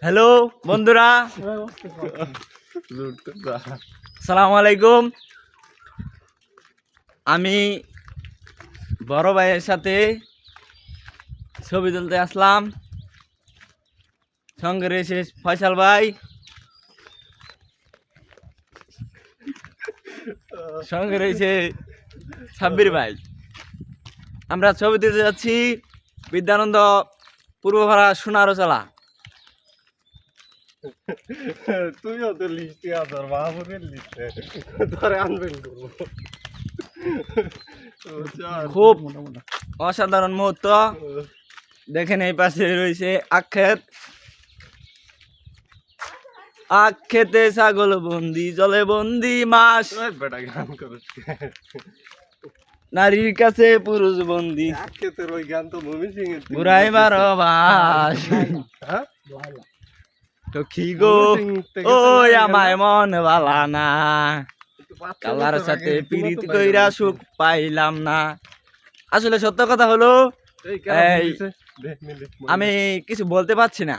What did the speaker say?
Hello বন্ধুরা, সালাম আলাইকুম। আমি বড় ভাইয়ের সাথে ছবি তুলতে আসলাম। সঙ্গে রয়েছে ফয়সাল ভাই, সঙ্গে রয়েছে সাব্বির ভাই। আমরা ছবি তুলতে যাচ্ছি বিদ্যানন্দ পূর্বপাড়া সোনারোচলা। তুইও তো লিস্টে আদর বাবুরের লিস্টে ধরে আনবেন খুব অসাধারণ মুহূর্ত। দেখেন এই পাশে রয়েছে আক্ষেত, আক্ষেতে ছাগল বন্দি, জলে বন্দি মাছ, বেটা গান করছে নারীর কাছে পুরুষ বন্দি, খেতের ওই গান তো মমি সিং এর বুড়াই বারো বাস। তো কি গো ওই আমায় মন বালা না, কালার সাথে পীড়িত কইরা সুখ পাইলাম না। আসলে সত্য কথা হলো আমি কিছু বলতে পারছি না।